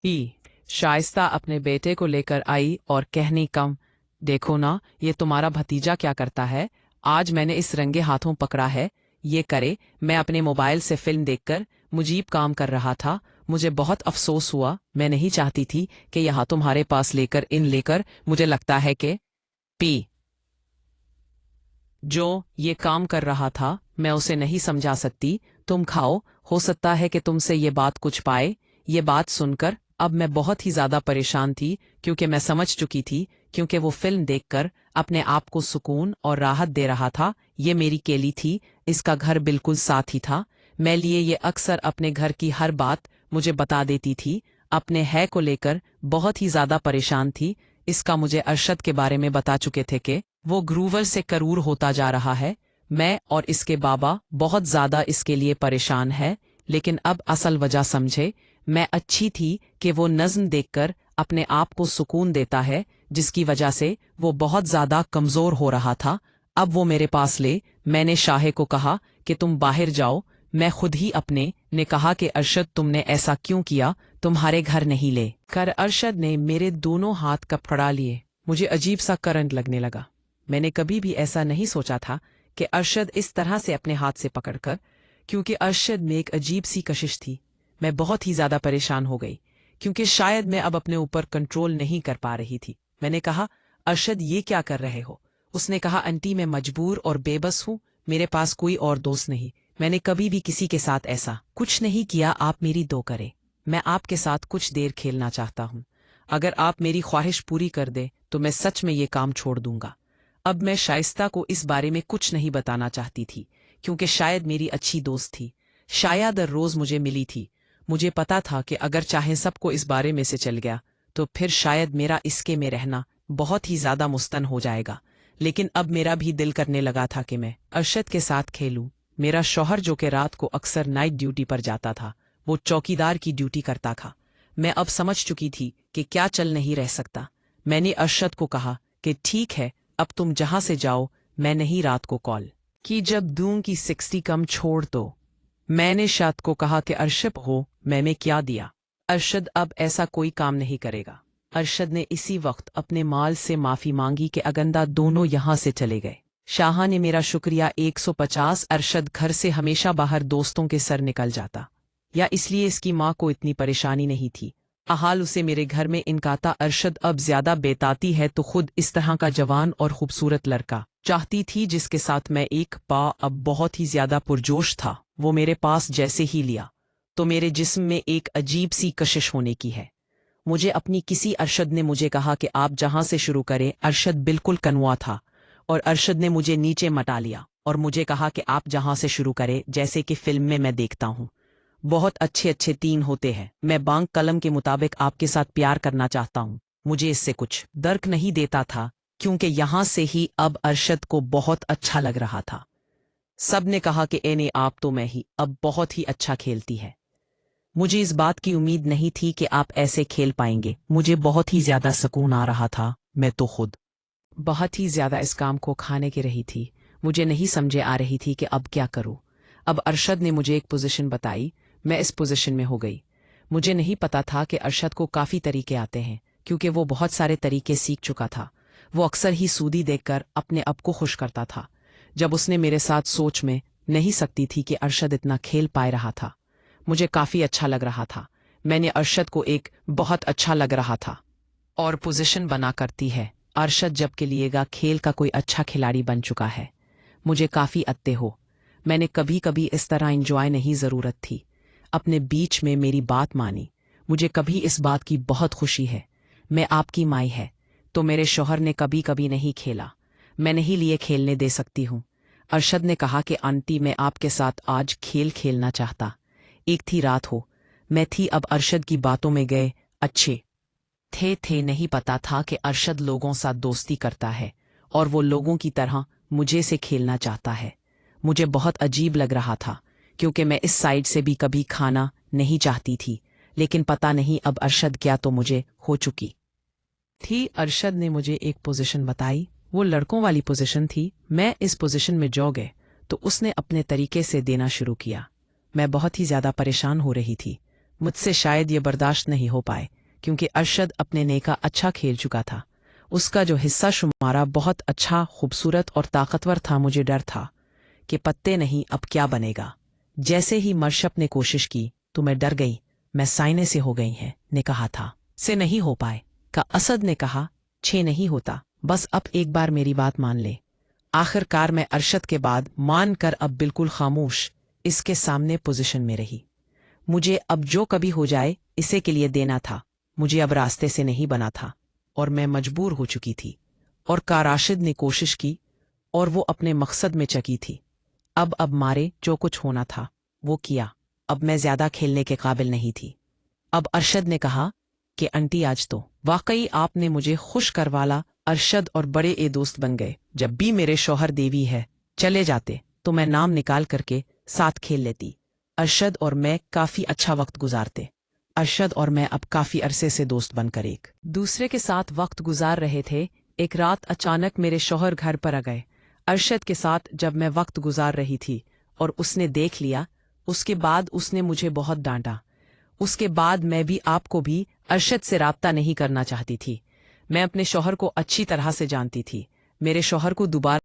ही शाइस्ता अपने बेटे को लेकर आई और कहने कम, देखो ना ये तुम्हारा भतीजा क्या करता है। आज मैंने इस रंगे हाथों पकड़ा है। ये करे, मैं अपने मोबाइल से फिल्म देखकर मुजीब काम कर रहा था। मुझे बहुत अफसोस हुआ, मैं नहीं चाहती थी कि यहाँ तुम्हारे पास लेकर मुझे लगता है कि पी जो ये काम कर रहा था मैं उसे नहीं समझा सकती। तुम खाओ, हो सकता है कि तुमसे ये बात कुछ पाए। ये बात सुनकर अब मैं बहुत ही ज्यादा परेशान थी, क्योंकि मैं समझ चुकी थी, क्योंकि वो फिल्म देखकर अपने आप को सुकून और राहत दे रहा था। ये मेरी केली थी, इसका घर बिल्कुल साथ ही था। मैं लिए ये अक्सर अपने घर की हर बात मुझे बता देती थी। अपने है को लेकर बहुत ही ज्यादा परेशान थी। इसका मुझे अरशद के बारे में बता चुके थे कि वो ग्रूवर से करूर होता जा रहा है। मैं और इसके बाबा बहुत ज्यादा इसके लिए परेशान है, लेकिन अब असल वजह समझे। मैं अच्छी थी कि वो नज्म देखकर अपने आप को सुकून देता है, जिसकी वजह से वो बहुत ज्यादा कमजोर हो रहा था। अब वो मेरे पास ले, मैंने शाहे को कहा कि तुम बाहर जाओ। मैं खुद ही अपने ने कहा कि अरशद तुमने ऐसा क्यों किया, तुम्हारे घर नहीं ले कर। अरशद ने मेरे दोनों हाथ कपड़ा लिए। मुझे अजीब सा करंट लगने लगा। मैंने कभी भी ऐसा नहीं सोचा था कि अरशद इस तरह से अपने हाथ से पकड़कर, क्योंकि अरशद में एक अजीब सी कशिश थी। मैं बहुत ही ज्यादा परेशान हो गई, क्योंकि शायद मैं अब अपने ऊपर कंट्रोल नहीं कर पा रही थी। मैंने कहा, अरशद ये क्या कर रहे हो? उसने कहा, आंटी मैं मजबूर और बेबस हूँ, मेरे पास कोई और दोस्त नहीं। मैंने कभी भी किसी के साथ ऐसा कुछ नहीं किया। आप मेरी दो करे, मैं आपके साथ कुछ देर खेलना चाहता हूँ। अगर आप मेरी ख्वाहिश पूरी कर दे तो मैं सच में ये काम छोड़ दूंगा। अब मैं शाइस्ता को इस बारे में कुछ नहीं बताना चाहती थी, क्योंकि शायद मेरी अच्छी दोस्त थी। शायद हर रोज मुझे मिली थी। मुझे पता था कि अगर चाहे सबको इस बारे में से चल गया तो फिर शायद मेरा इसके में रहना बहुत ही ज्यादा मुस्तन हो जाएगा। लेकिन अब मेरा भी दिल करने लगा था कि मैं अरशद के साथ खेलूं। मेरा शौहर, जो कि रात को अक्सर नाइट ड्यूटी पर जाता था, वो चौकीदार की ड्यूटी करता था। मैं अब समझ चुकी थी कि क्या चल नहीं रह सकता। मैंने अरशद को कहा कि ठीक है, अब तुम जहां से जाओ, मैं नहीं रात को कॉल की जब दूंगी 60 कम छोड़ दो। मैंने शाद को कहा कि अरशद हो, मैंने क्या दिया। अरशद अब ऐसा कोई काम नहीं करेगा। अरशद ने इसी वक्त अपने माल से माफी मांगी कि अगंदा दोनों यहां से चले गए। शाह ने मेरा शुक्रिया 150। अरशद घर से हमेशा बाहर दोस्तों के सर निकल जाता, या इसलिए इसकी माँ को इतनी परेशानी नहीं थी। हाल उसे मेरे घर में इनकाता। अरशद अब ज्यादा बेताती है तो खुद इस तरह का जवान और खूबसूरत लड़का चाहती थी, जिसके साथ मैं एक पा अब बहुत ही ज्यादा पुरजोश था। वो मेरे पास जैसे ही लिया तो मेरे जिस्म में एक अजीब सी कशिश होने की है। मुझे अपनी किसी अरशद ने मुझे कहा कि आप जहां से शुरू करें। अरशद बिल्कुल कनवा था, और अरशद ने मुझे नीचे मटा लिया और मुझे कहा कि आप जहां से शुरू करें, जैसे कि फिल्म में मैं देखता हूँ। बहुत अच्छे अच्छे तीन होते हैं। मैं बांग कलम के मुताबिक आपके साथ प्यार करना चाहता हूँ। मुझे इससे कुछ दर्क नहीं देता था, क्योंकि यहां से ही अब अरशद को बहुत अच्छा लग रहा था। सब ने कहा कि एने आप तो मैं ही अब बहुत ही अच्छा खेलती है। मुझे इस बात की उम्मीद नहीं थी कि आप ऐसे खेल पाएंगे। मुझे बहुत ही ज्यादा सुकून आ रहा था। मैं तो खुद बहुत ही ज्यादा इस काम को खाने की रही थी। मुझे नहीं समझे आ रही थी कि अब क्या करूं। अब अरशद ने मुझे एक पोजीशन बताई, मैं इस पोजीशन में हो गई। मुझे नहीं पता था कि अरशद को काफी तरीके आते हैं, क्योंकि वो बहुत सारे तरीके सीख चुका था। वो अक्सर ही सूदी देखकर अपने आप को खुश करता था। जब उसने मेरे साथ सोच में नहीं सकती थी कि अरशद इतना खेल पाए रहा था। मुझे काफी अच्छा लग रहा था। मैंने अरशद को एक बहुत अच्छा लग रहा था और पोजीशन बना करती है। अरशद जब के लिएगा खेल का कोई अच्छा खिलाड़ी बन चुका है। मुझे काफी अत्ते हो। मैंने कभी कभी इस तरह एंजॉय नहीं जरूरत थी। अपने बीच में मेरी बात मानी। मुझे कभी इस बात की बहुत खुशी है। मैं आपकी माई है तो मेरे शौहर ने कभी कभी नहीं खेला। मैं नहीं लिए खेलने दे सकती हूँ। अरशद ने कहा कि आंटी मैं आपके साथ आज खेल खेलना चाहता। एक थी रात हो, मैं थी। अब अरशद की बातों में गए अच्छे थे नहीं पता था कि अरशद लोगों साथ दोस्ती करता है और वो लोगों की तरह मुझे से खेलना चाहता है। मुझे बहुत अजीब लग रहा था, क्योंकि मैं इस साइड से भी कभी खाना नहीं चाहती थी। लेकिन पता नहीं अब अरशद क्या तो मुझे हो चुकी थी। अरशद ने मुझे एक पोजीशन बताई, वो लड़कों वाली पोजीशन थी। मैं इस पोजीशन में जो गए तो उसने अपने तरीके से देना शुरू किया। मैं बहुत ही ज्यादा परेशान हो रही थी। मुझसे शायद ये बर्दाश्त नहीं हो पाए, क्योंकि अरशद अपने ने का अच्छा खेल चुका था। उसका जो हिस्सा शुमारा बहुत अच्छा, खूबसूरत और ताकतवर था। मुझे डर था कि पत्ते नहीं, अब क्या बनेगा। जैसे ही मरशप ने कोशिश की तो मैं डर गई। मैं साइने से हो गई है, ने कहा था। से नहीं हो पाए, का असद ने कहा। छे नहीं होता, बस अब एक बार मेरी बात मान ले। आखिरकार मैं अरशद के बाद मान कर अब बिल्कुल खामोश इसके सामने पोजीशन में रही। मुझे अब जो कभी हो जाए इसे के लिए देना था। मुझे अब रास्ते से नहीं बना था और मैं मजबूर हो चुकी थी। और का राशिद ने कोशिश की और वो अपने मकसद में चकी थी। अब मारे जो कुछ होना था वो किया। अब मैं ज्यादा खेलने के काबिल नहीं थी। अब अरशद ने कहा कि आंटी आज तो वाकई आपने मुझे खुश करवाला। अरशद और बड़े ए दोस्त बन गए। जब भी मेरे शौहर देवी है चले जाते तो मैं नाम निकाल करके साथ खेल लेती। अरशद और मैं काफी अच्छा वक्त गुजारते। अरशद और मैं अब काफी अरसे से दोस्त बनकर एक दूसरे के साथ वक्त गुजार रहे थे। एक रात अचानक मेरे शौहर घर पर आ गए। अरशद के साथ जब मैं वक्त गुजार रही थी और उसने देख लिया, उसके बाद उसने मुझे बहुत डांटा। उसके बाद मैं भी आपको भी अरशद से राब्ता नहीं करना चाहती थी। मैं अपने शौहर को अच्छी तरह से जानती थी। मेरे शौहर को दोबारा